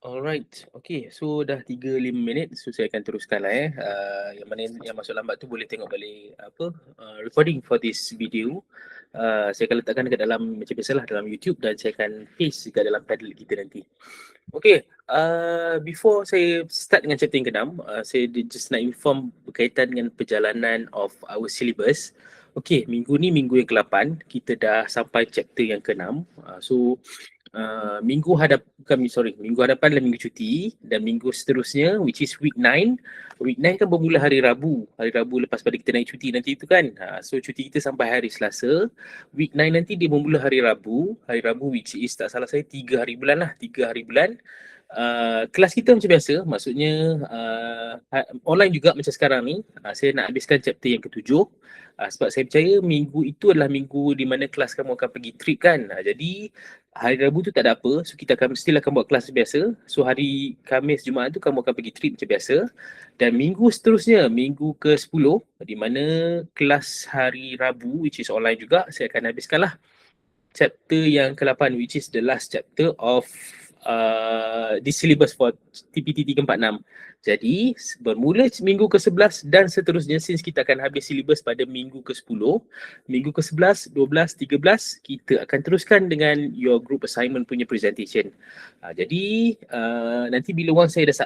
Alright, okay. So dah 3-5 minit, so saya akan teruskan lah yang mana yang masuk lambat tu boleh tengok balik recording for this video. Saya akan letakkan dekat dalam macam biasalah dalam YouTube dan saya akan paste dekat dalam Padlet kita nanti. Okay, before saya start dengan chapter yang ke-6, saya just nak inform berkaitan dengan perjalanan of our syllabus. Okay, minggu ni minggu yang ke-8, kita dah sampai chapter yang ke-6. Minggu hadapan adalah minggu cuti dan minggu seterusnya which is week 9. Week 9 kan bermula hari Rabu. Hari Rabu lepas pada kita naik cuti nanti itu kan. So cuti kita sampai hari Selasa. Week 9 nanti dia bermula hari Rabu. Hari Rabu which is tak salah saya 3 hari bulan lah. 3 hari bulan. Kelas kita macam biasa, maksudnya online juga macam sekarang ni. Saya nak habiskan chapter yang ke-7. Sebab saya percaya minggu itu adalah minggu di mana kelas kamu akan pergi trip kan. Jadi hari Rabu tu tak ada apa, so kita still akan buat kelas biasa. So hari Khamis, Jumaat tu kamu akan pergi trip macam biasa. Dan minggu seterusnya, minggu ke-10, di mana kelas hari Rabu which is online juga, saya akan habiskan lah chapter yang ke-8 which is the last chapter of the syllabus for TPT 346. Jadi bermula minggu ke-11 dan seterusnya, since kita akan habis syllabus pada minggu ke-10, minggu ke-11, 12, 13 kita akan teruskan dengan your group assignment punya presentation. Jadi nanti bila saya dah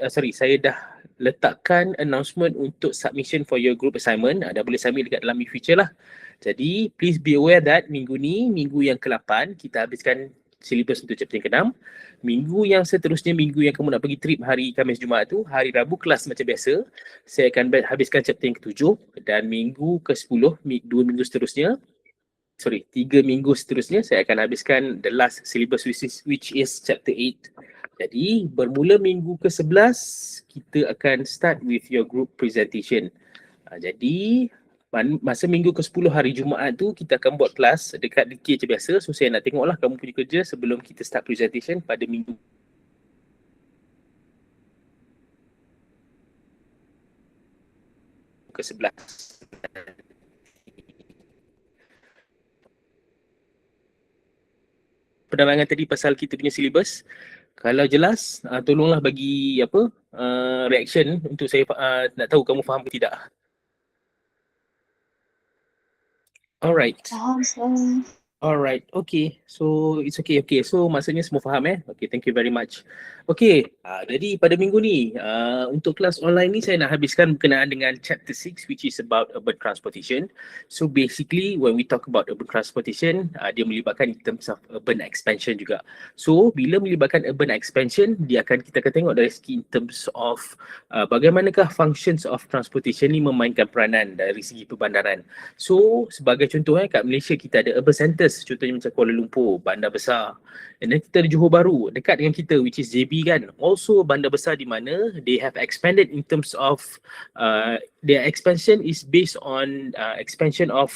saya dah letakkan announcement untuk submission for your group assignment, dah boleh submit dekat dalam e-future lah. Jadi please be aware that minggu ni, minggu yang ke-8 kita habiskan syllabus untuk chapter yang ke-6. Minggu yang seterusnya, minggu yang kamu nak pergi trip hari Khamis Jumaat tu, hari Rabu kelas macam biasa, saya akan habiskan chapter yang ke-7 dan minggu ke-10, 3 minggu seterusnya saya akan habiskan the last syllabus which is chapter 8. Jadi bermula minggu ke-11 kita akan start with your group presentation. Jadi masa minggu ke-10 hari Jumaat tu kita akan buat kelas dekat DK macam biasa. So saya nak tengoklah kamu punya kerja sebelum kita start presentation pada minggu ke-11. Penerangan tadi pasal kita punya syllabus. Kalau jelas, tolonglah bagi reaction untuk saya nak tahu kamu faham ke tidak. Alright. Alright, okay. So it's okay. So maksudnya semua faham Okay, thank you very much. Okay, jadi pada minggu ni untuk kelas online ni saya nak habiskan berkenaan dengan chapter 6 which is about urban transportation. So basically when we talk about urban transportation, dia melibatkan in terms of urban expansion juga. So bila melibatkan urban expansion, kita akan tengok dari segi in terms of bagaimanakah functions of transportation ni memainkan peranan dari segi perbandaran. So sebagai contoh kat Malaysia kita ada urban centres, contohnya macam Kuala Lumpur, bandar besar. And then kita ada Johor Bahru dekat dengan kita which is JB kan. Also bandar besar di mana they have expanded in terms of their expansion is based on expansion of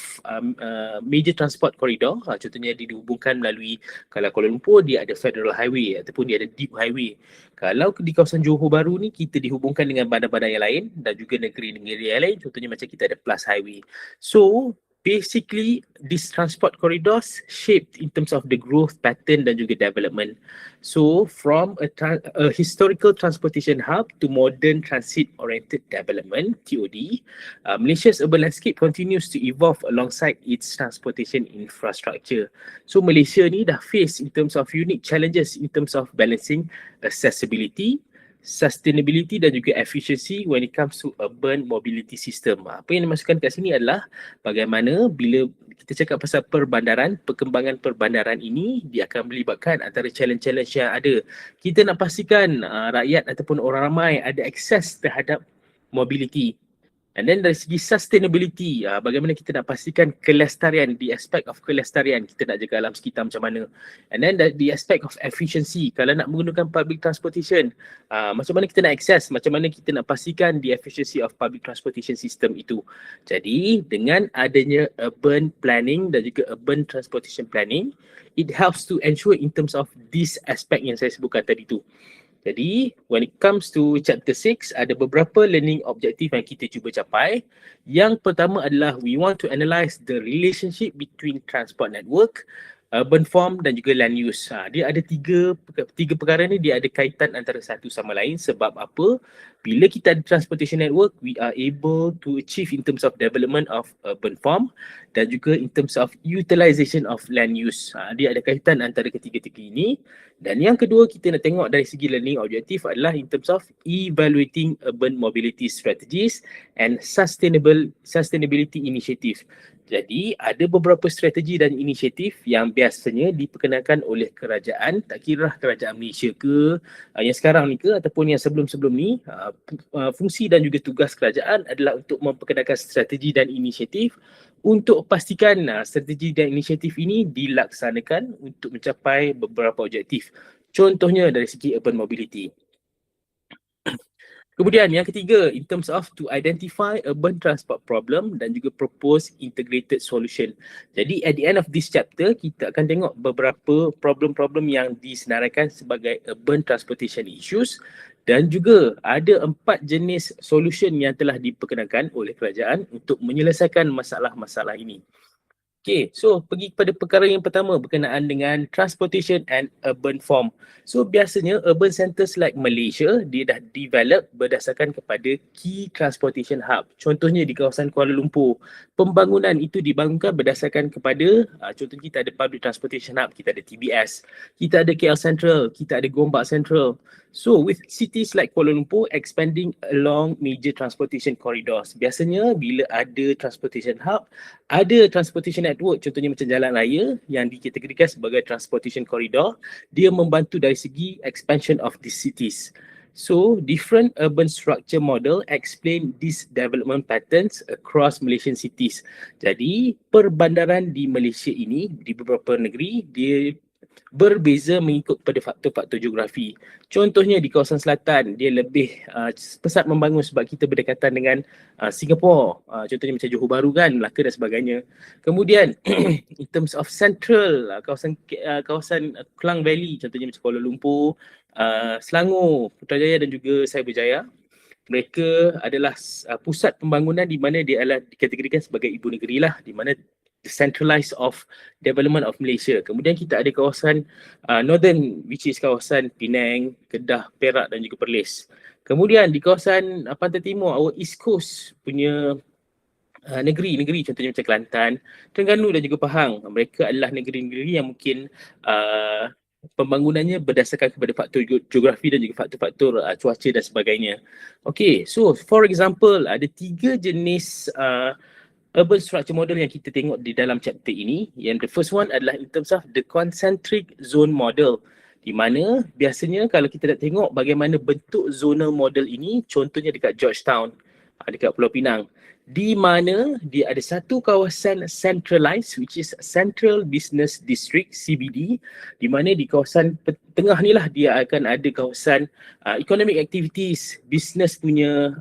major transport corridor. Contohnya dihubungkan melalui, kalau Kuala Lumpur dia ada Federal Highway ataupun dia ada Deep Highway. Kalau di kawasan Johor Bahru ni kita dihubungkan dengan bandar-bandar yang lain dan juga negeri-negeri yang lain, contohnya macam kita ada Plus Highway. So basically, these transport corridors shaped in terms of the growth pattern dan juga development. So, from a historical transportation hub to modern transit-oriented development, TOD, Malaysia's urban landscape continues to evolve alongside its transportation infrastructure. So, Malaysia ni dah face in terms of unique challenges in terms of balancing accessibility, sustainability dan juga efficiency when it comes to urban mobility system. Apa yang dimasukkan kat sini adalah bagaimana bila kita cakap pasal perbandaran, perkembangan perbandaran ini dia akan melibatkan antara challenge-challenge yang ada. Kita nak pastikan rakyat ataupun orang ramai ada akses terhadap mobility. And then dari segi sustainability, bagaimana kita nak pastikan kelestarian, the aspect of kelestarian, kita nak jaga alam sekitar macam mana. And then the aspect of efficiency, kalau nak menggunakan public transportation, macam mana kita nak akses, macam mana kita nak pastikan the efficiency of public transportation system itu. Jadi dengan adanya urban planning dan juga urban transportation planning, it helps to ensure in terms of this aspect yang saya sebutkan tadi tu. Jadi, when it comes to chapter 6, ada beberapa learning objective yang kita cuba capai. Yang pertama adalah we want to analyse the relationship between transport network, urban form dan juga land use. Dia ada tiga perkara ni, dia ada kaitan antara satu sama lain. Sebab apa? Bila kita ada transportation network, we are able to achieve in terms of development of urban form dan juga in terms of utilization of land use. Dia ada kaitan antara ketiga-tiga ini. Dan yang kedua, kita nak tengok dari segi learning objective adalah in terms of evaluating urban mobility strategies and sustainability initiative. Jadi ada beberapa strategi dan inisiatif yang biasanya diperkenalkan oleh kerajaan, tak kira kerajaan Malaysia ke, yang sekarang ni ke ataupun yang sebelum-sebelum ni. Fungsi dan juga tugas kerajaan adalah untuk memperkenalkan strategi dan inisiatif untuk pastikan strategi dan inisiatif ini dilaksanakan untuk mencapai beberapa objektif. Contohnya dari segi urban mobility. Kemudian yang ketiga, in terms of to identify urban transport problem dan juga propose integrated solution. Jadi at the end of this chapter, kita akan tengok beberapa problem-problem yang disenaraikan sebagai urban transportation issues dan juga ada 4 jenis solution yang telah diperkenalkan oleh kerajaan untuk menyelesaikan masalah-masalah ini. Okay, so pergi kepada perkara yang pertama berkenaan dengan transportation and urban form. So biasanya urban centres like Malaysia, dia dah develop berdasarkan kepada key transportation hub. Contohnya di kawasan Kuala Lumpur, pembangunan itu dibangunkan berdasarkan kepada, contohnya kita ada public transportation hub, kita ada TBS, kita ada KL Central, kita ada Gombak Central. So with cities like Kuala Lumpur expanding along major transportation corridors, biasanya bila ada transportation hub, ada transportation network, contohnya macam jalan raya yang dikategorikan sebagai transportation corridor, dia membantu dari segi expansion of these cities. So, different urban structure model explain these development patterns across Malaysian cities. Jadi, perbandaran di Malaysia ini, di beberapa negeri, dia berbeza mengikut pada faktor-faktor geografi. Contohnya di kawasan selatan, dia lebih pesat membangun sebab kita berdekatan dengan Singapura. Contohnya macam Johor Bahru kan, Melaka dan sebagainya. Kemudian in terms of central, kawasan Klang Valley, contohnya macam Kuala Lumpur, Selangor, Putrajaya dan juga Cyberjaya, mereka adalah pusat pembangunan di mana dia adalah dikategorikan sebagai ibu negeri lah, di mana the centralized of development of Malaysia. Kemudian kita ada kawasan northern, which is kawasan Penang, Kedah, Perak dan juga Perlis. Kemudian di kawasan Pantai Timur, our East Coast punya negeri-negeri, contohnya macam Kelantan, Terengganu dan juga Pahang. Mereka adalah negeri-negeri yang mungkin pembangunannya berdasarkan kepada faktor geografi dan juga faktor-faktor cuaca dan sebagainya. Okay, so for example, ada 3 jenis urban structure model yang kita tengok di dalam chapter ini. Yang the first one adalah in terms of the concentric zone model, di mana biasanya kalau kita nak tengok bagaimana bentuk zonal model ini, contohnya dekat Georgetown, dekat Pulau Pinang, di mana dia ada satu kawasan centralized, which is Central Business District, CBD, di mana di kawasan tengah ni lah dia akan ada kawasan economic activities, business punya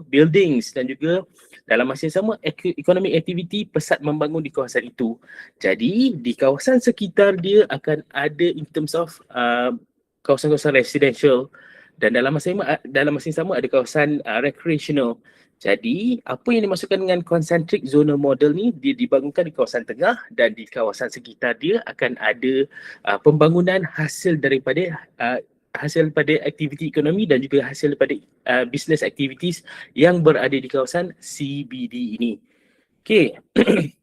buildings dan juga dalam masa yang sama economic activity pesat membangun di kawasan itu. Jadi di kawasan sekitar dia akan ada in terms of kawasan-kawasan residential dan dalam masa yang sama ada kawasan recreational. Jadi apa yang dimaksudkan dengan concentric zonal model ni, dia dibangunkan di kawasan tengah dan di kawasan sekitar dia akan ada pembangunan hasil daripada aktiviti ekonomi dan juga hasil daripada business activities yang berada di kawasan CBD ini. Okay,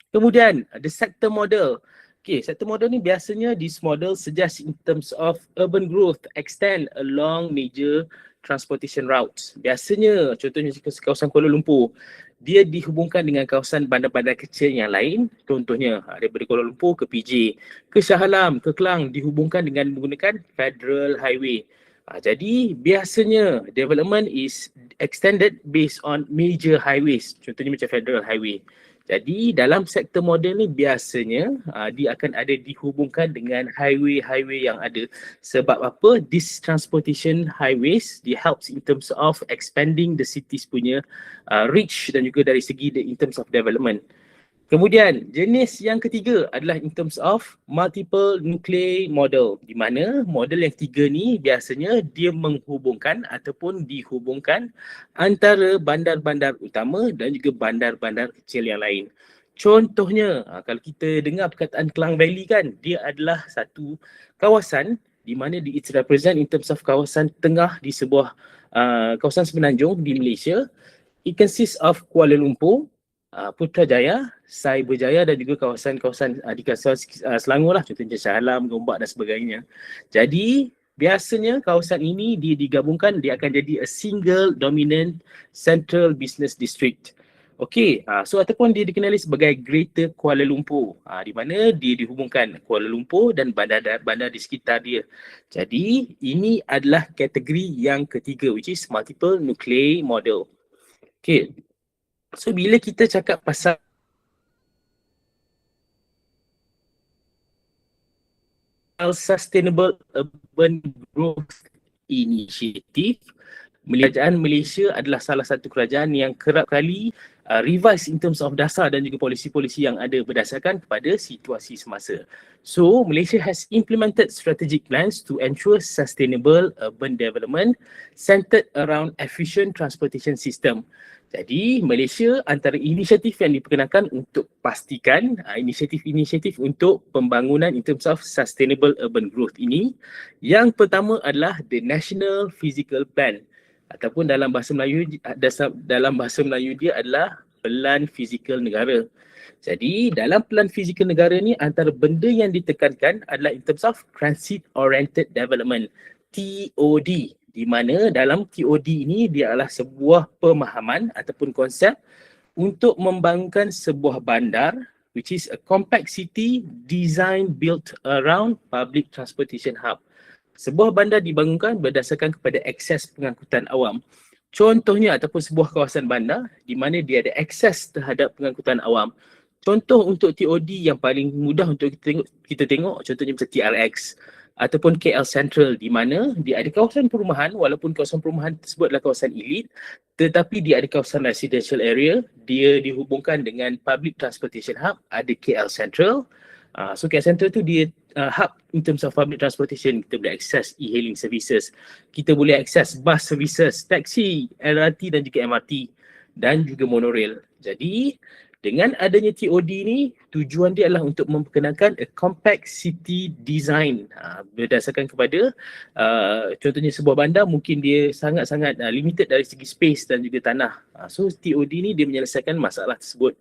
kemudian the sector model. Okay, sector model ni biasanya this model suggest in terms of urban growth extend along major transportation routes. Biasanya contohnya kawasan Kuala Lumpur, dia dihubungkan dengan kawasan bandar-bandar kecil yang lain. Contohnya daripada Kuala Lumpur ke PJ, ke Shah Alam, ke Klang, dihubungkan dengan menggunakan Federal Highway. Jadi biasanya development is extended based on major highways. Contohnya macam Federal Highway. Jadi dalam sektor model ni biasanya dia akan ada dihubungkan dengan highway-highway yang ada. Sebab apa? This transportation highways, dia helps in terms of expanding the cities punya reach dan juga dari segi in terms of development. Kemudian jenis yang ketiga adalah in terms of multiple nuclei model, di mana model yang ketiga ni biasanya dia menghubungkan ataupun dihubungkan antara bandar-bandar utama dan juga bandar-bandar kecil yang lain. Contohnya, kalau kita dengar perkataan Klang Valley kan, dia adalah satu kawasan di mana it represent in terms of kawasan tengah di sebuah kawasan semenanjung di Malaysia. It consists of Kuala Lumpur, Putrajaya, Cyberjaya dan juga kawasan-kawasan di kawasan Selangor lah, contohnya Shah Alam, Gombak dan sebagainya. Jadi biasanya kawasan ini dia digabungkan, dia akan jadi a single dominant central business district. Okey, so ataupun dia dikenali sebagai Greater Kuala Lumpur, di mana dia dihubungkan Kuala Lumpur dan bandar di sekitar dia. Jadi ini adalah kategori yang ketiga, which is multiple nuclei model. Okey, so bila kita cakap pasal Sustainable Urban Growth Initiative, kerajaan Malaysia adalah salah satu kerajaan yang kerap kali revise in terms of dasar dan juga polisi-polisi yang ada berdasarkan kepada situasi semasa. So, Malaysia has implemented strategic plans to ensure sustainable urban development centered around efficient transportation system. Jadi, Malaysia antara inisiatif yang diperkenalkan untuk pastikan inisiatif-inisiatif untuk pembangunan in terms of sustainable urban growth ini, yang pertama adalah the National Physical Plan, ataupun dalam bahasa Melayu dia adalah Pelan Fizikal Negara. Jadi dalam Pelan Fizikal Negara ni, antara benda yang ditekankan adalah in terms of Transit Oriented Development, TOD, di mana dalam TOD ini dia adalah sebuah pemahaman ataupun konsep untuk membangunkan sebuah bandar which is a compact city design built around public transportation hub. Sebuah bandar dibangunkan berdasarkan kepada akses pengangkutan awam. Contohnya ataupun sebuah kawasan bandar di mana dia ada akses terhadap pengangkutan awam. Contoh untuk TOD yang paling mudah untuk kita tengok contohnya macam TRX ataupun KL Central, di mana dia ada kawasan perumahan, walaupun kawasan perumahan tersebut adalah kawasan elit, tetapi dia ada kawasan residential area, dia dihubungkan dengan public transportation hub, ada KL Central. So KL Central tu dia hub in terms of public transportation. Kita boleh akses e-hailing services, kita boleh akses bus services, taxi, LRT dan juga MRT dan juga monorail. Jadi dengan adanya TOD ni, tujuan dia adalah untuk memperkenalkan a compact city design berdasarkan kepada contohnya sebuah bandar mungkin dia sangat-sangat limited dari segi space dan juga tanah. So TOD ni dia menyelesaikan masalah tersebut,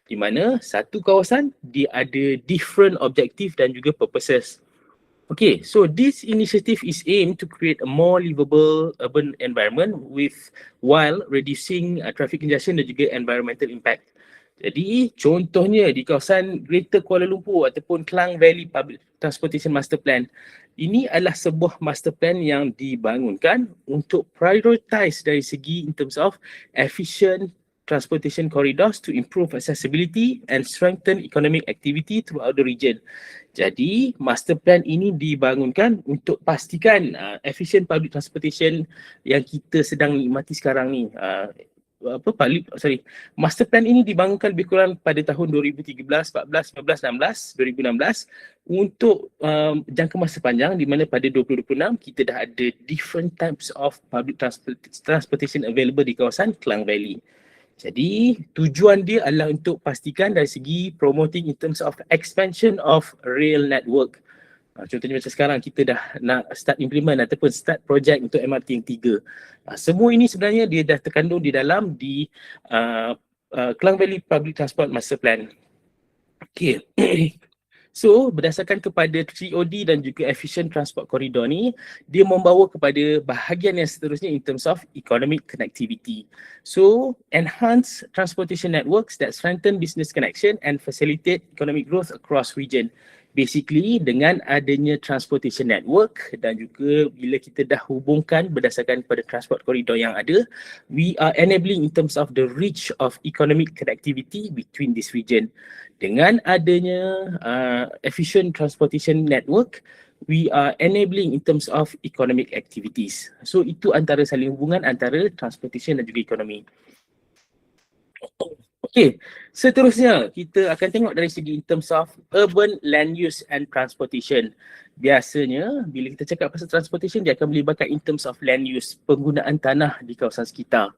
di mana satu kawasan dia ada different objective dan juga purposes. Okay, so this initiative is aimed to create a more livable urban environment while reducing traffic congestion dan juga environmental impact. Jadi contohnya di kawasan Greater Kuala Lumpur ataupun Klang Valley Public Transportation Master Plan, ini adalah sebuah master plan yang dibangunkan untuk prioritize dari segi in terms of efficient transportation corridors to improve accessibility and strengthen economic activity throughout the region. Jadi master plan ini dibangunkan untuk pastikan efficient public transportation yang kita sedang nikmati sekarang ni. Master plan ini dibangunkan lebih kurang pada tahun 2013, 14, 15, 16, 2016 untuk jangka masa panjang, di mana pada 2026 kita dah ada different types of public transportation available di kawasan Klang Valley. Jadi tujuan dia adalah untuk pastikan dari segi promoting in terms of expansion of rail network. Contohnya macam sekarang kita dah nak start implement ataupun start projek untuk MRT yang 3. Semua ini sebenarnya dia dah terkandung di dalam Klang Valley Public Transport Master Plan. Okay. So berdasarkan kepada TOD dan juga efficient transport corridor ni, dia membawa kepada bahagian yang seterusnya in terms of economic connectivity. So enhance transportation networks that strengthen business connection and facilitate economic growth across region. Basically dengan adanya transportation network dan juga bila kita dah hubungkan berdasarkan pada transport corridor yang ada, we are enabling in terms of the reach of economic connectivity between this region. Dengan adanya efficient transportation network, we are enabling in terms of economic activities. So itu antara saling hubungan antara transportation dan juga ekonomi. Okay, seterusnya kita akan tengok dari segi in terms of urban land use and transportation. Biasanya bila kita cakap pasal transportation, dia akan melibatkan in terms of land use, penggunaan tanah di kawasan sekitar.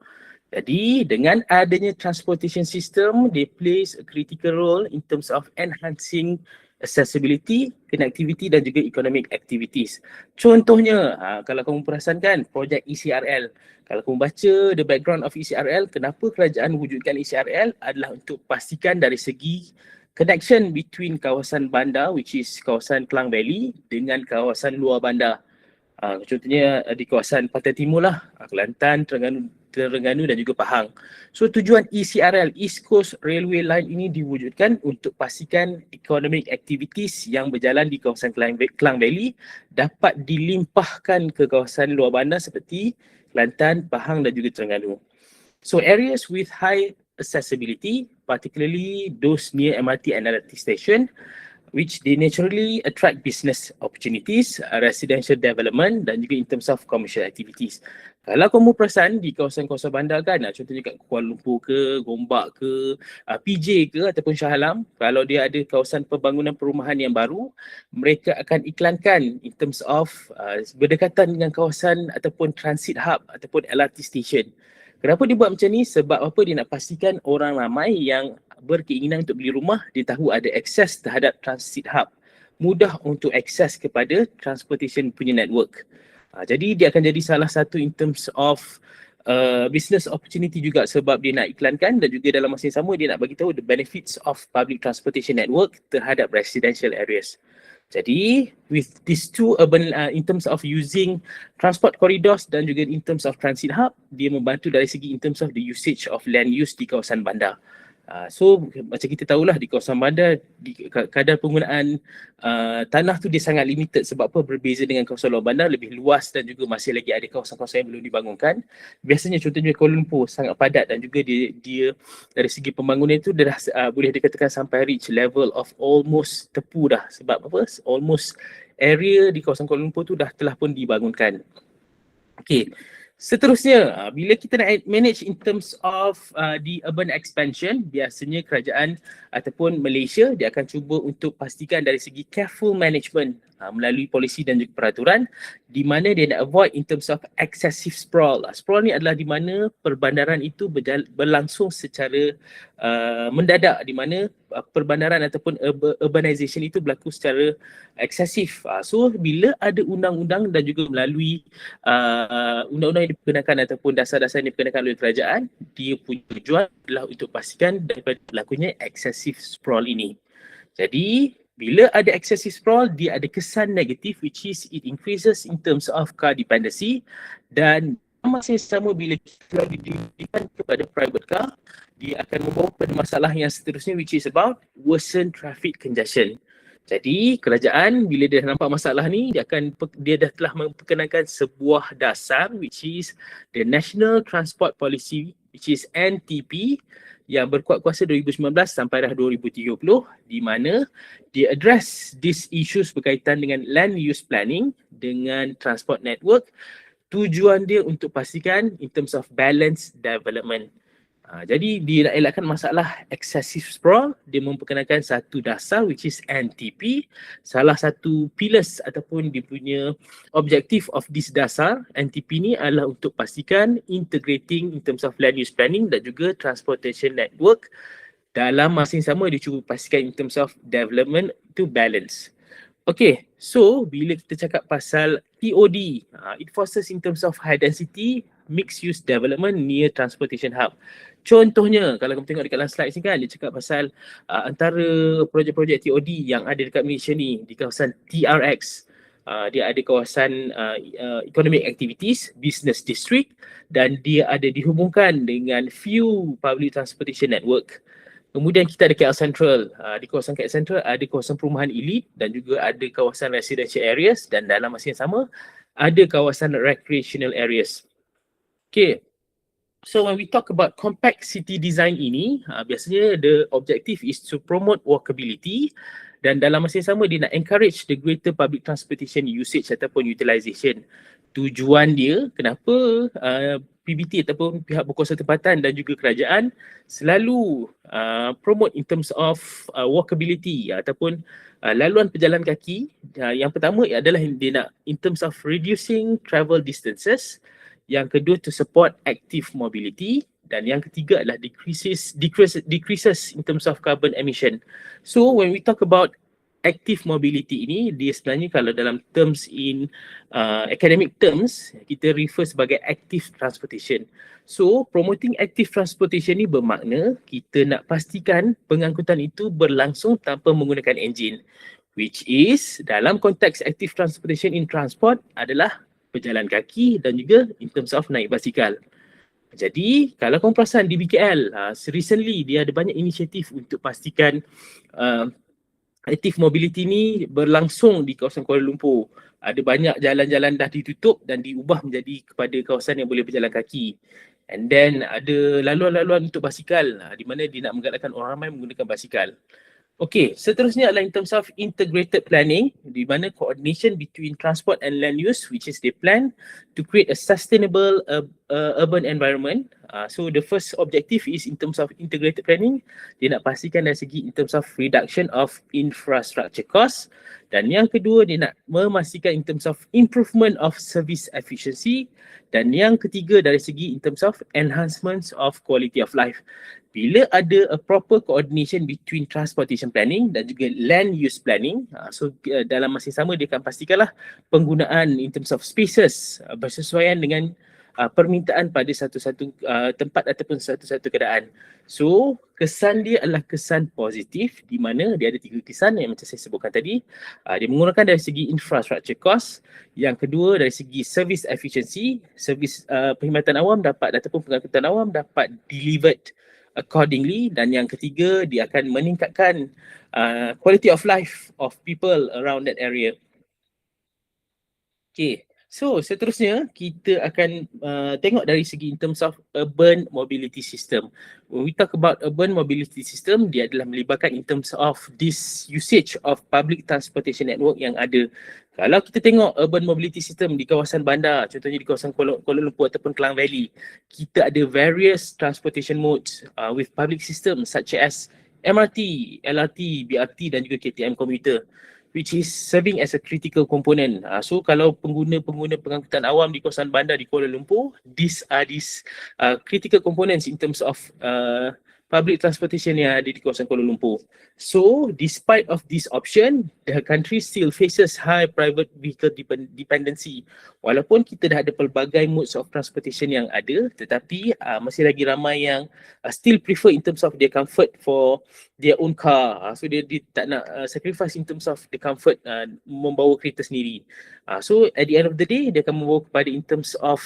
Jadi dengan adanya transportation system, they plays a critical role in terms of enhancing accessibility, connectivity dan juga economic activities. Contohnya, kalau kamu perasan kan projek ECRL. Kalau kamu baca the background of ECRL, kenapa kerajaan wujudkan ECRL adalah untuk pastikan dari segi connection between kawasan bandar which is kawasan Klang Valley dengan kawasan luar bandar. Contohnya di kawasan Pantai Timur lah, Kelantan, Terengganu dan juga Pahang. So tujuan ECRL, East Coast Railway Line ini diwujudkan untuk pastikan economic activities yang berjalan di kawasan Klang Valley dapat dilimpahkan ke kawasan luar bandar seperti Kelantan, Pahang dan juga Terengganu. So areas with high accessibility, particularly those near MRT and LRT station, which they naturally attract business opportunities, residential development dan juga in terms of commercial activities. Kalau kamu perasan di kawasan-kawasan bandar kan, contohnya kat Kuala Lumpur ke, Gombak ke, PJ ke ataupun Shah Alam, kalau dia ada kawasan pembangunan perumahan yang baru, mereka akan iklankan in terms of berdekatan dengan kawasan ataupun transit hub ataupun LRT station. Kenapa dia buat macam ni? Sebab apa? Dia nak pastikan orang ramai yang berkeinginan untuk beli rumah, dia tahu ada akses terhadap transit hub. Mudah untuk akses kepada transportation punya network. Jadi dia akan jadi salah satu in terms of business opportunity juga sebab dia nak iklankan dan juga dalam masa yang sama dia nak bagi tahu the benefits of public transportation network terhadap residential areas. Jadi with these two urban in terms of using transport corridors dan juga in terms of transit hub, dia membantu dari segi in terms of the usage of land use di kawasan bandar. So macam kita tahulah di kawasan bandar kadar penggunaan tanah tu dia sangat limited sebab apa berbeza dengan kawasan luar bandar lebih luas dan juga masih lagi ada kawasan-kawasan yang belum dibangunkan. Biasanya contohnya Kuala Lumpur sangat padat dan juga dia dari segi pembangunan itu dia dah boleh dikatakan sampai reach level of almost tepu dah sebab apa almost area di kawasan Kuala Lumpur tu dah telah pun dibangunkan. Okay. Seterusnya, bila kita nak manage in terms of the urban expansion, biasanya kerajaan ataupun Malaysia dia akan cuba untuk pastikan dari segi careful management melalui polisi dan juga peraturan di mana dia nak avoid in terms of excessive sprawl. Sprawl ni adalah di mana perbandaran itu berlangsung secara mendadak di mana perbandaran ataupun urbanization itu berlaku secara eksesif. So bila ada undang-undang dan juga melalui undang-undang yang diperkenalkan ataupun dasar-dasar yang diperkenalkan oleh kerajaan, dia punya tujuan adalah untuk pastikan daripada berlakunya excessive sprawl ini. Jadi bila ada excessive sprawl, dia ada kesan negatif which is it increases in terms of car dependency dan masa yang sama bila kita didirikan kepada private car, dia akan membawa pada masalah yang seterusnya which is about worsen traffic congestion. Jadi kerajaan bila dia nampak masalah ni dia dah telah memperkenalkan sebuah dasar which is the National Transport Policy which is NTP yang berkuat kuasa 2019 sampai dah 2030 di mana dia address these issues berkaitan dengan land use planning dengan transport network. Tujuan dia untuk pastikan in terms of balanced development. Jadi dia nak elakkan masalah excessive sprawl, dia memperkenalkan satu dasar which is NTP. Salah satu pillars ataupun dia punya objektif of this dasar NTP ni adalah untuk pastikan integrating in terms of land use planning dan juga transportation network. Dalam masa yang sama dia cuba pastikan in terms of development to balance. Okay, so bila kita cakap pasal TOD, it fosters in terms of high density mixed use development near transportation hub. Contohnya, kalau kamu tengok dekat dalam slide ni kan, dia cakap pasal antara projek-projek TOD yang ada dekat Malaysia ni, di kawasan TRX. Dia ada kawasan economic activities, business district dan dia ada dihubungkan dengan few public transportation network. Kemudian kita ada KL Central. Di kawasan KL Central ada kawasan perumahan elit dan juga ada kawasan residential areas dan dalam masa yang sama ada kawasan recreational areas. Okay. So when we talk about compact city design ini, biasanya the objective is to promote walkability dan dalam masa yang sama dia nak encourage the greater public transportation usage ataupun utilisation. Tujuan dia kenapa PBT ataupun pihak berkuasa tempatan dan juga kerajaan selalu promote in terms of walkability ataupun laluan pejalan kaki. Yang pertama adalah dia nak in terms of reducing travel distances. Yang kedua to support active mobility dan yang ketiga adalah decreases in terms of carbon emission. So when we talk about active mobility ini, dia sebenarnya kalau dalam terms in academic terms, kita refer sebagai active transportation. So promoting active transportation ni bermakna kita nak pastikan pengangkutan itu berlangsung tanpa menggunakan enjin, which is dalam konteks active transportation in transport adalah berjalan kaki dan juga in terms of naik basikal. Jadi kalau korang perasan di BKL, recently dia ada banyak inisiatif untuk pastikan active mobility ni berlangsung di kawasan Kuala Lumpur. Ada banyak jalan-jalan dah ditutup dan diubah menjadi kepada kawasan yang boleh berjalan kaki. And then ada laluan-laluan untuk basikal di mana dia nak menggalakkan orang ramai menggunakan basikal. Okay, seterusnya adalah in terms of integrated planning, di mana coordination between transport and land use, which is they plan to create a sustainable urban environment. So the first objective is in terms of integrated planning, dia nak pastikan dari segi in terms of reduction of infrastructure cost. Dan yang kedua, dia nak memastikan in terms of improvement of service efficiency. Dan yang ketiga dari segi in terms of enhancements of quality of life. Bila ada a proper coordination between transportation planning dan juga land use planning, so dalam masa yang sama dia akan pastikanlah penggunaan in terms of spaces bersesuaian dengan permintaan pada satu-satu tempat ataupun satu-satu keadaan. So kesan dia adalah kesan positif di mana dia ada 3 kesan yang macam saya sebutkan tadi. Dia mengurangkan dari segi infrastructure cost, yang kedua dari segi service efficiency, servis perkhidmatan awam dapat ataupun pengangkutan awam dapat delivered accordingly, dan yang ketiga dia akan meningkatkan quality of life of people around that area. Okay, so seterusnya kita akan tengok dari segi in terms of urban mobility system. When we talk about urban mobility system, dia adalah melibatkan in terms of this usage of public transportation network yang ada. Kalau kita tengok urban mobility system di kawasan bandar, contohnya di kawasan Kuala Lumpur ataupun Klang Valley, kita ada various transportation modes with public system such as MRT, LRT, BRT dan juga KTM commuter, which is serving as a critical component. So kalau pengguna-pengguna pengangkutan awam di kawasan bandar di Kuala Lumpur, these critical components in terms of public transportation yang ada di kawasan Kuala Lumpur. So despite of this option, the country still faces high private vehicle dependency. Walaupun kita dah ada pelbagai modes of transportation yang ada, tetapi masih lagi ramai yang still prefer in terms of their comfort for their own car. So dia tak nak sacrifice in terms of the comfort membawa kereta sendiri. So at the end of the day, dia akan membawa kepada in terms of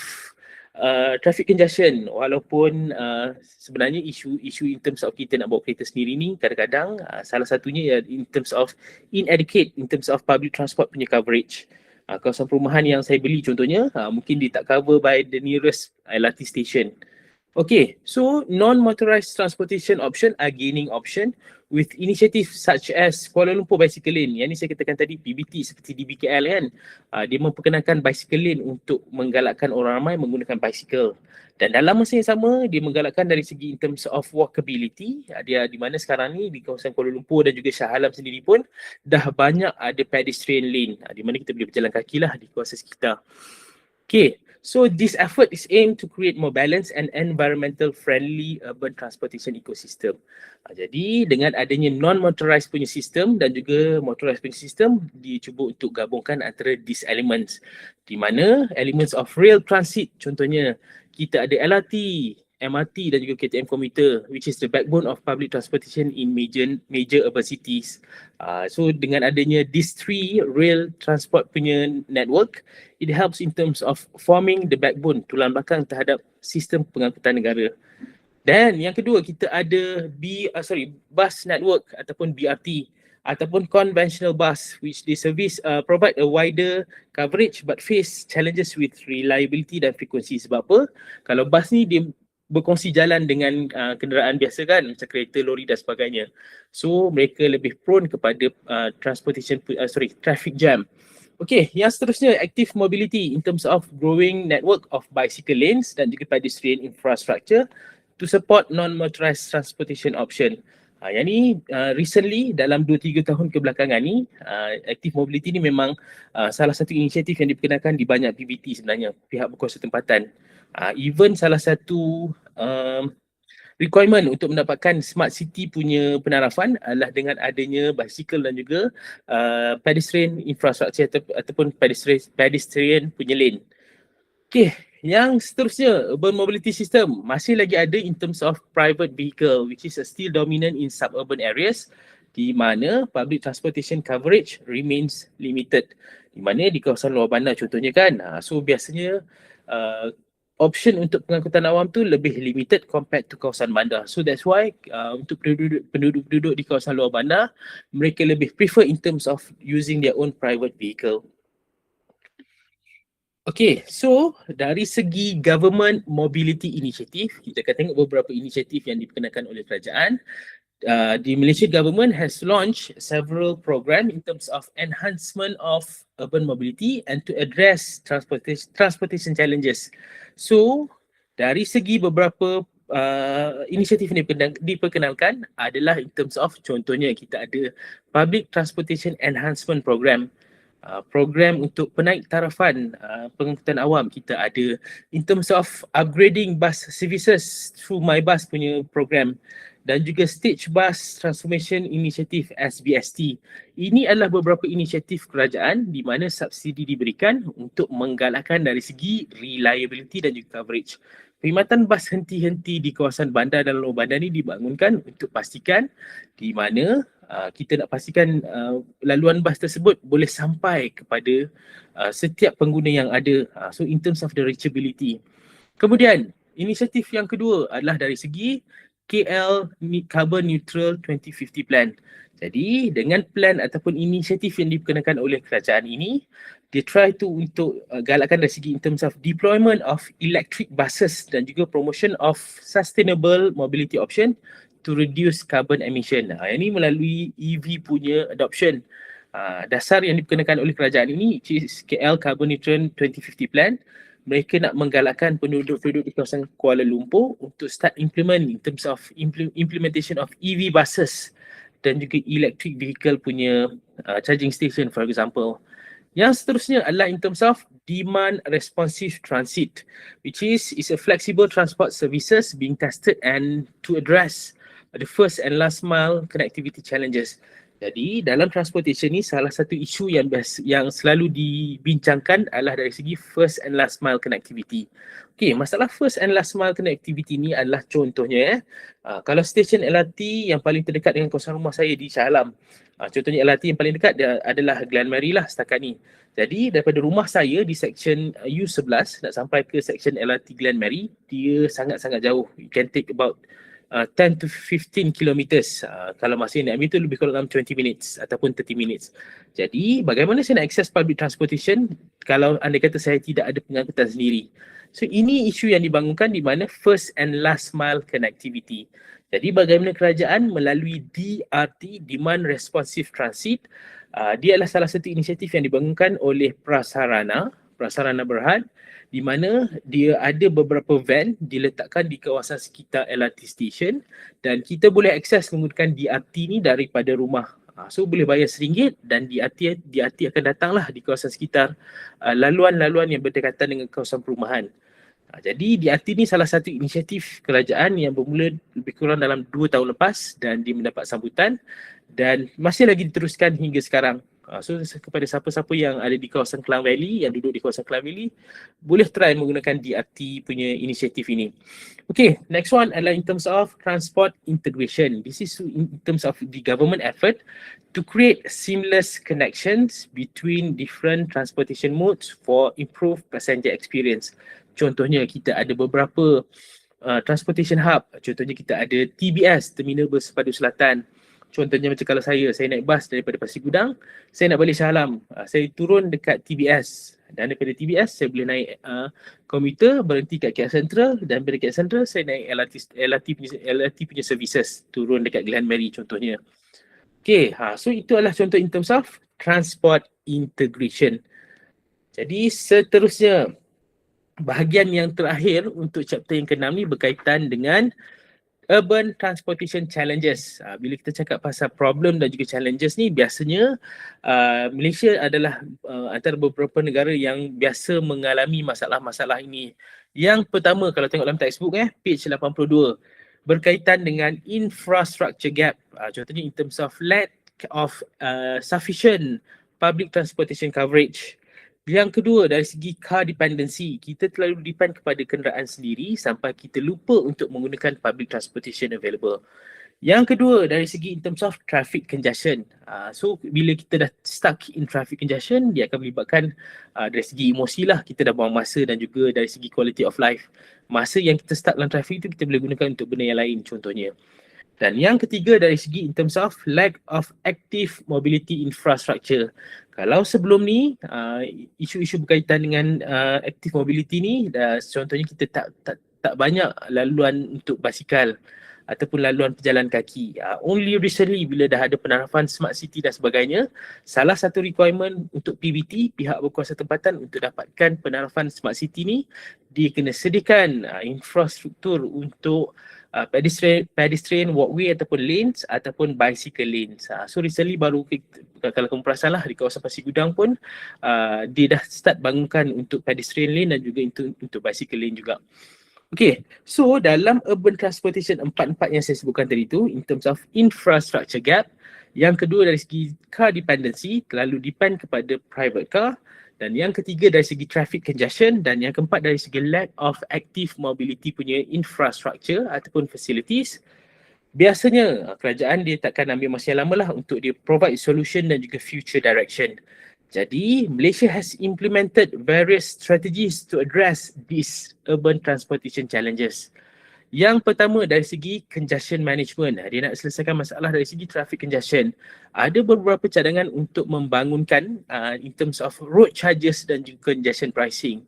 traffic congestion, walaupun sebenarnya isu in terms of kita nak bawa kereta sendiri ni kadang-kadang salah satunya in terms of inadequate in terms of public transport punya coverage. Kawasan perumahan yang saya beli contohnya mungkin dia tak cover by the nearest LRT station. Okay, so non-motorized transportation option are gaining option with initiative such as Kuala Lumpur Bicycle Lane. Yang ni saya katakan tadi PBT seperti di BKL kan. Dia memperkenalkan bicycle lane untuk menggalakkan orang ramai menggunakan bicycle. Dan dalam masa yang sama, dia menggalakkan dari segi in terms of walkability. Dia di mana sekarang ni di kawasan Kuala Lumpur dan juga Shah Alam sendiri pun dah banyak ada pedestrian lane. Di mana kita boleh berjalan kaki lah di kawasan sekitar. Okay. So this effort is aimed to create more balanced and environmental friendly urban transportation ecosystem. Jadi dengan adanya non-motorized punya sistem dan juga motorized punya sistem, dicuba untuk gabungkan antara these elements. Di mana elements of rail transit, contohnya kita ada LRT, MRT dan juga KTM commuter, which is the backbone of public transportation in major urban cities. So dengan adanya these 3 rail transport punya network, it helps in terms of forming the backbone, tulang belakang terhadap sistem pengangkutan negara. Dan yang kedua, kita ada bus network ataupun BRT ataupun conventional bus, which they provide a wider coverage but face challenges with reliability dan frequency. Sebab apa? Kalau bus ni dia berkongsi jalan dengan kenderaan biasa kan, macam kereta, lori dan sebagainya. So mereka lebih prone kepada traffic jam. Okay, yang seterusnya active mobility in terms of growing network of bicycle lanes dan juga pedestrian infrastructure to support non-motorized transportation option. Yang ni recently dalam 2-3 tahun kebelakangan ni, active mobility ni memang salah satu inisiatif yang diperkenalkan di banyak PBT sebenarnya, pihak berkuasa tempatan. Even salah satu requirement untuk mendapatkan smart city punya penarafan adalah dengan adanya basikal dan juga pedestrian infrastructure ataupun pedestrian punya lane. Okay, yang seterusnya, urban mobility system masih lagi ada in terms of private vehicle which is still dominant in suburban areas, di mana public transportation coverage remains limited. Di mana di kawasan luar bandar contohnya kan, so biasanya option untuk pengangkutan awam tu lebih limited compared to kawasan bandar. So that's why untuk penduduk di kawasan luar bandar, mereka lebih prefer in terms of using their own private vehicle. Okay, so dari segi government mobility initiative, kita akan tengok beberapa inisiatif yang diperkenalkan oleh kerajaan. The Malaysian government has launched several program in terms of enhancement of urban mobility and to address transportation challenges. So, dari segi beberapa inisiatif ini diperkenalkan adalah in terms of, contohnya kita ada Public Transportation Enhancement Program. Program untuk penaik tarafan pengangkutan awam kita ada, in terms of upgrading bus services through MyBus punya program, dan juga Stage Bus Transformation Initiative SBST. Ini adalah beberapa inisiatif kerajaan di mana subsidi diberikan untuk menggalakkan dari segi reliability dan juga coverage. Perkhidmatan bas henti-henti di kawasan bandar dan luar bandar ni dibangunkan untuk pastikan di mana kita nak pastikan laluan bas tersebut boleh sampai kepada setiap pengguna yang ada. So in terms of the reachability. Kemudian inisiatif yang kedua adalah dari segi KL Carbon Neutral 2050 Plan. Jadi dengan plan ataupun inisiatif yang diperkenalkan oleh kerajaan ini, dia try to untuk galakkan dari segi in terms of deployment of electric buses dan juga promotion of sustainable mobility option to reduce carbon emission. Ini melalui EV punya adoption. Dasar yang diperkenalkan oleh kerajaan ini, which is KL Carbon Neutral 2050 Plan, mereka nak menggalakkan penduduk-penduduk di kawasan Kuala Lumpur untuk start implement in terms of implementation of EV buses dan juga electric vehicle punya charging station, for example. Yang seterusnya adalah in terms of demand responsive transit, which is a flexible transport services being tested and to address the first and last mile connectivity challenges. Jadi dalam transportation ni salah satu isu yang selalu dibincangkan adalah dari segi first and last mile connectivity. Okey, masalah first and last mile connectivity ni adalah contohnya kalau stesen LRT yang paling terdekat dengan kawasan rumah saya di Shah Alam. Contohnya LRT yang paling dekat adalah Glen Mary lah setakat ni. Jadi daripada rumah saya di section U11 nak sampai ke section LRT Glen Mary, dia sangat-sangat jauh. You can take about 10 to 15 kilometers. Kalau masa yang nak ambil tu lebih kurang dalam 20 minutes ataupun 30 minutes. Jadi bagaimana saya nak access public transportation kalau anda kata saya tidak ada pengangkutan sendiri? So ini isu yang dibangunkan di mana first and last mile connectivity. Jadi bagaimana kerajaan melalui DRT, Demand Responsive Transit, dia adalah salah satu inisiatif yang dibangunkan oleh Prasarana Berhad, di mana dia ada beberapa van diletakkan di kawasan sekitar LRT station dan kita boleh akses menggunakan DRT ni daripada rumah. So boleh bayar RM1 dan DRT akan datanglah di kawasan sekitar laluan-laluan yang berdekatan dengan kawasan perumahan. Jadi DRT ni salah satu inisiatif kerajaan yang bermula lebih kurang dalam 2 tahun lepas dan dia mendapat sambutan dan masih lagi diteruskan hingga sekarang. So kepada siapa-siapa yang ada di kawasan Klang Valley, yang duduk di kawasan Klang Valley, boleh try menggunakan DRT punya inisiatif ini. Okay, next one adalah in terms of transport integration. This is in terms of the government effort to create seamless connections between different transportation modes for improved passenger experience. Contohnya kita ada beberapa transportation hub. Contohnya kita ada TBS, Terminal Bersepadu Selatan. Contohnya macam kalau saya naik bas daripada Pasir Gudang, saya nak balik Shah Alam, saya turun dekat TBS dan daripada TBS saya boleh naik komuter berhenti kat KL Sentral dan dari KL Sentral saya naik LRT punya services turun dekat Glen Mary contohnya. Okay, so itu adalah contoh in terms of transport integration. Jadi seterusnya, bahagian yang terakhir untuk chapter yang ke-6 ni berkaitan dengan urban transportation challenges. Bila kita cakap pasal problem dan juga challenges ni, biasanya Malaysia adalah antara beberapa negara yang biasa mengalami masalah-masalah ini. Yang pertama, kalau tengok dalam textbook page 82, berkaitan dengan infrastructure gap. Contohnya in terms of lack of sufficient public transportation coverage. Yang kedua, dari segi car dependency, kita terlalu depend kepada kenderaan sendiri sampai kita lupa untuk menggunakan public transportation available. Yang kedua, dari segi in terms of traffic congestion. So bila kita dah stuck in traffic congestion, dia akan melibatkan dari segi emosi lah, kita dah buang masa, dan juga dari segi quality of life. Masa yang kita stuck dalam traffic tu kita boleh gunakan untuk benda yang lain contohnya. Dan yang ketiga, dari segi in terms of lack of active mobility infrastructure. Kalau sebelum ni isu-isu berkaitan dengan active mobility ni, contohnya kita tak banyak laluan untuk basikal ataupun laluan pejalan kaki. Only recently bila dah ada penarafan smart city dan sebagainya, salah satu requirement untuk PBT, pihak berkuasa tempatan, untuk dapatkan penarafan smart city ni, dia kena sediakan infrastruktur untuk pedestrian walkway ataupun lanes ataupun bicycle lanes. So recently baru kalau kamu perasan lah, di kawasan Pasir Gudang pun dia dah start bangunkan untuk pedestrian lane dan juga untuk bicycle lane juga. Okay, so dalam urban transportation, empat-empat yang saya sebutkan tadi tu, in terms of infrastructure gap, yang kedua dari segi car dependency, terlalu depend kepada private car, dan yang ketiga dari segi traffic congestion, dan yang keempat dari segi lack of active mobility punya infrastructure ataupun facilities. Biasanya kerajaan dia takkan ambil masa yang lama lah untuk dia provide solution dan juga future direction. Jadi, Malaysia has implemented various strategies to address these urban transportation challenges. Yang pertama, dari segi congestion management. Dia nak selesaikan masalah dari segi traffic congestion. Ada beberapa cadangan untuk membangunkan in terms of road charges dan juga congestion pricing.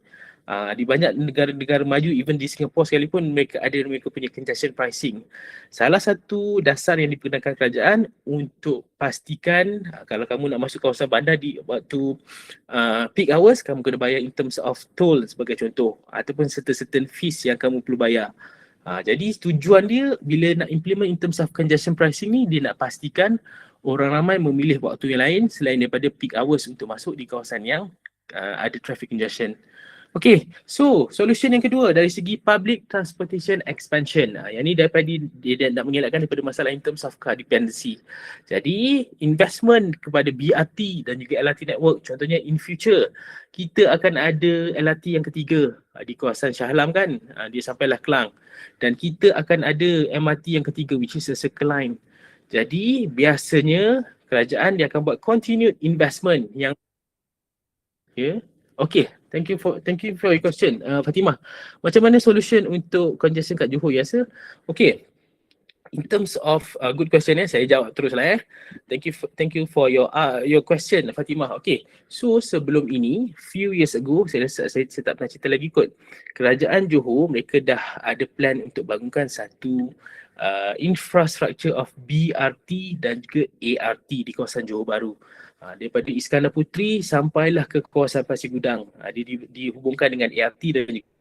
Di banyak negara-negara maju, even di Singapore sekalipun, mereka punya congestion pricing. Salah satu dasar yang dipergunakan kerajaan untuk pastikan kalau kamu nak masuk kawasan bandar di waktu peak hours, kamu kena bayar in terms of toll sebagai contoh, ataupun certain fees yang kamu perlu bayar. Jadi tujuan dia bila nak implement in terms of congestion pricing ni, dia nak pastikan orang ramai memilih waktu yang lain selain daripada peak hours untuk masuk di kawasan yang ada traffic congestion. Okay, so solution yang kedua dari segi public transportation expansion. Yang ni daripada dia nak mengelakkan daripada masalah in terms of car dependency. Jadi investment kepada BRT dan juga LRT network. Contohnya in future kita akan ada LRT yang ketiga di kawasan Shah Alam kan. Dia sampailah Kelang. Dan kita akan ada MRT yang ketiga, which is a Circle Line. Jadi biasanya kerajaan dia akan buat continued investment yang Okay, thank you for your question, Fatimah. Macam mana solution untuk congestion kat Johor, ya sir? Okay, in terms of good question saya jawab terus lah. Thank you for your question, Fatimah. Okay, so sebelum ini, few years ago, saya tak pernah cerita lagi kot. Kerajaan Johor, mereka dah ada plan untuk bangunkan satu infrastructure of BRT dan juga ART di kawasan Johor Bahru. Daripada Iskandar Puteri sampailah ke kawasan Pasir Gudang. Dia dihubungkan dengan ART dan juga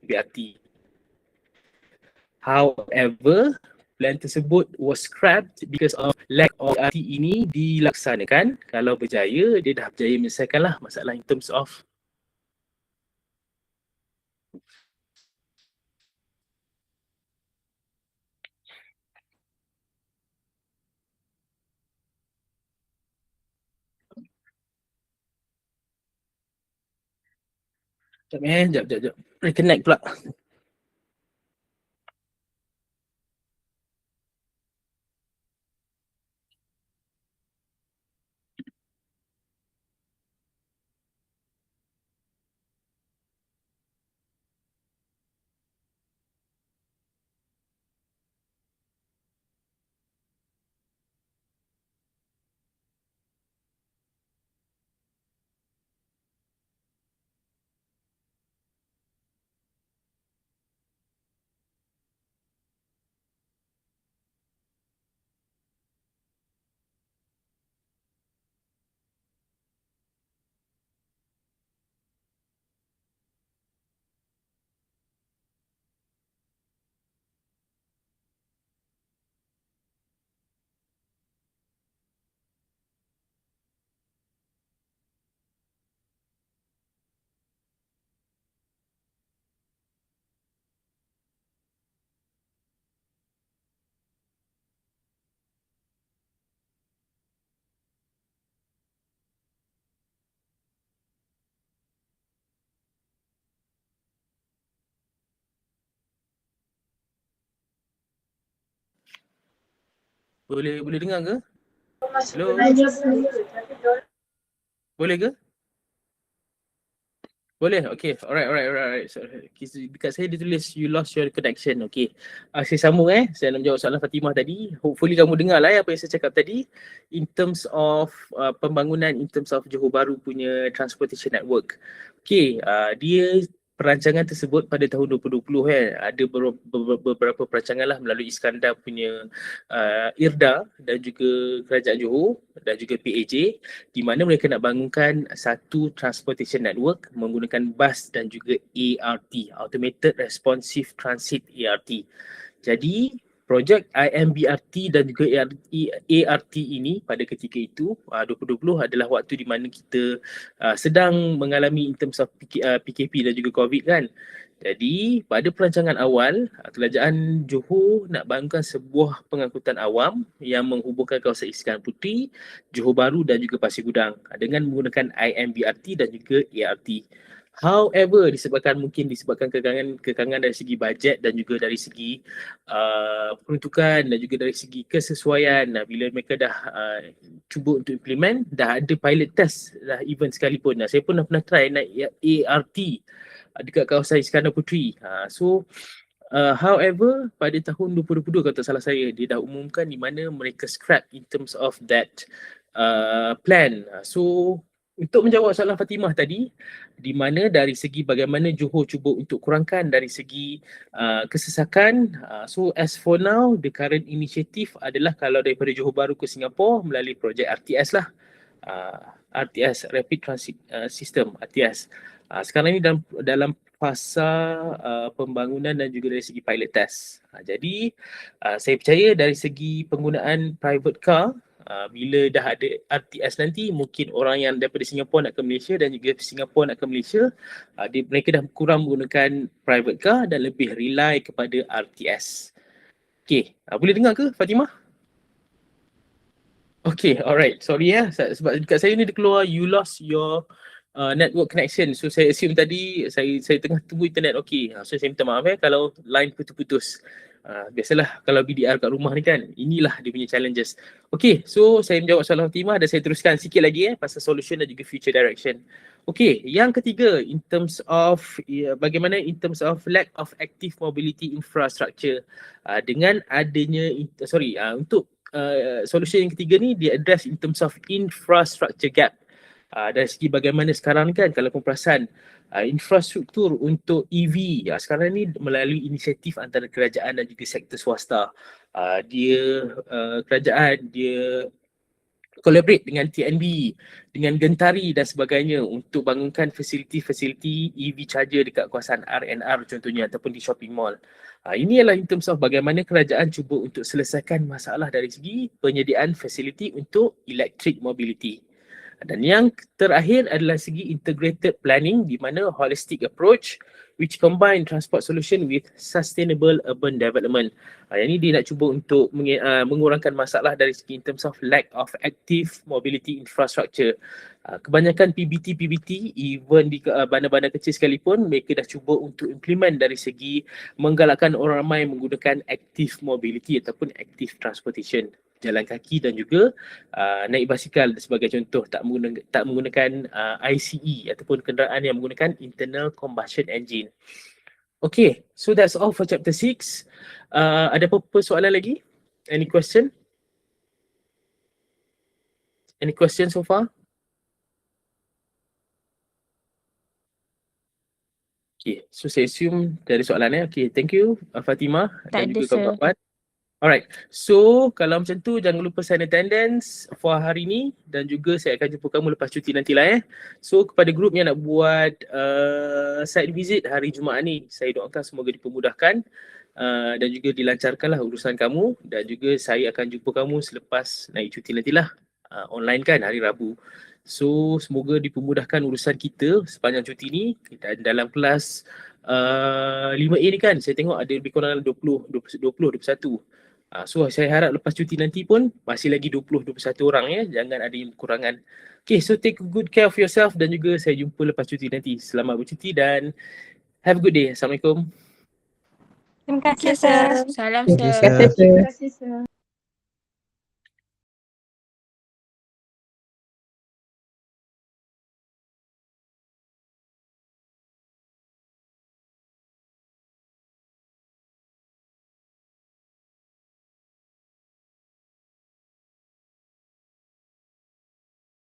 BRT. However, plan tersebut was scrapped because of lack of BRT ini dilaksanakan. Kalau berjaya, dia dah berjaya menyelesaikanlah masalah in terms of Sekejap. Reconnect pula. Boleh dengar ke? Hello? Boleh ke? Boleh? Okay. Alright. So, dekat saya dia tulis you lost your connection. Okay. Saya sambung Saya nak menjawab soalan Fatimah tadi. Hopefully kamu dengar lah apa yang saya cakap tadi. In terms of pembangunan, in terms of Johor Bahru punya transportation network. Okay. Dia perancangan tersebut pada tahun 2020 ada beberapa perancangan lah melalui Iskandar punya IRDA dan juga Kerajaan Johor dan juga PAJ, di mana mereka nak bangunkan satu transportation network menggunakan bas dan juga ART, Automated Responsive Transit ART. Jadi projek IMBRT dan juga ART ini pada ketika itu 2020 adalah waktu di mana kita sedang mengalami in terms of PKP dan juga COVID kan. Jadi pada perancangan awal, Kerajaan Johor nak bangunkan sebuah pengangkutan awam yang menghubungkan kawasan Iskandar Puteri, Johor Bahru dan juga Pasir Gudang dengan menggunakan IMBRT dan juga ART. However, disebabkan kekangan dari segi bajet dan juga dari segi peruntukan dan juga dari segi kesesuaian, bila mereka dah cuba untuk implement, dah ada pilot test dah even sekalipun. Saya pun dah pernah try naik ART dekat kawasan Iskandar Puteri. However, pada tahun 2022 kalau tak salah saya, dia dah umumkan di mana mereka scrap in terms of that plan. So untuk menjawab soalan Fatimah tadi, di mana dari segi bagaimana Johor cuba untuk kurangkan dari segi kesesakan, so as for now, the current initiative adalah kalau daripada Johor Bahru ke Singapura melalui projek RTS lah. RTS, Rapid Transit System, RTS. Sekarang ini dalam fasa pembangunan dan juga dari segi pilot test. Jadi saya percaya dari segi penggunaan private car, bila dah ada RTS nanti, mungkin orang yang daripada Singapura nak ke Malaysia dan juga Singapura nak ke Malaysia, mereka dah kurang menggunakan private car dan lebih rely kepada RTS. Okay, boleh dengar ke Fatimah? Okay, alright. Sorry sebab dekat saya ni dia keluar you lost your network connection. So saya assume tadi saya tengah tunggu internet okay. So saya minta maaf kalau line putus-putus. Biasalah kalau BDR kat rumah ni kan, inilah dia punya challenges. Okay, so saya menjawab soalan Fatimah dan saya teruskan sikit lagi pasal solution dan juga future direction. Okay, yang ketiga in terms of bagaimana in terms of lack of active mobility infrastructure, dengan adanya untuk solution yang ketiga ni dia address in terms of infrastructure gap. Dari segi bagaimana sekarang ni kan, kalau korang perasan infrastruktur untuk EV sekarang ni melalui inisiatif antara kerajaan dan juga sektor swasta. Kerajaan dia collaborate dengan TNB, dengan Gentari dan sebagainya untuk bangunkan fasiliti-fasiliti EV charger dekat kawasan R&R contohnya ataupun di shopping mall. Ini adalah in terms of bagaimana kerajaan cuba untuk selesaikan masalah dari segi penyediaan fasiliti untuk electric mobility. Dan yang terakhir adalah segi integrated planning di mana holistic approach which combine transport solution with sustainable urban development. Yang ini dia nak cuba untuk mengurangkan masalah dari segi in terms of lack of active mobility infrastructure. Kebanyakan PBT even di bandar-bandar kecil sekalipun, mereka dah cuba untuk implement dari segi menggalakkan orang ramai menggunakan active mobility ataupun active transportation, jalan kaki dan juga naik basikal sebagai contoh, tak menggunakan ICE ataupun kenderaan yang menggunakan internal combustion engine. Okay, so that's all for chapter 6. Ada apa-apa soalan lagi? Any question? Any question so far? Okay, so saya assume dari soalannya. Okay, thank you Fatimah dan juga kawan-kawan. Alright, so kalau macam tu jangan lupa sign attendance for hari ni dan juga saya akan jumpa kamu lepas cuti nantilah So kepada grup yang nak buat site visit hari Jumaat ni, saya doakan semoga dipermudahkan dan juga dilancarkanlah urusan kamu, dan juga saya akan jumpa kamu selepas naik cuti nantilah online kan hari Rabu. So semoga dipermudahkan urusan kita sepanjang cuti ni. Dan dalam kelas 5A ni kan saya tengok ada lebih kurang 21. So saya harap lepas cuti nanti pun masih lagi 20-21 orang jangan ada yang kekurangan. Okay, so take good care of yourself dan juga saya jumpa lepas cuti nanti. Selamat bercuti dan have a good day. Assalamualaikum. Terima kasih, Sir. Salam, Terima Sir. kasih, Sir. Terima kasih, Sir.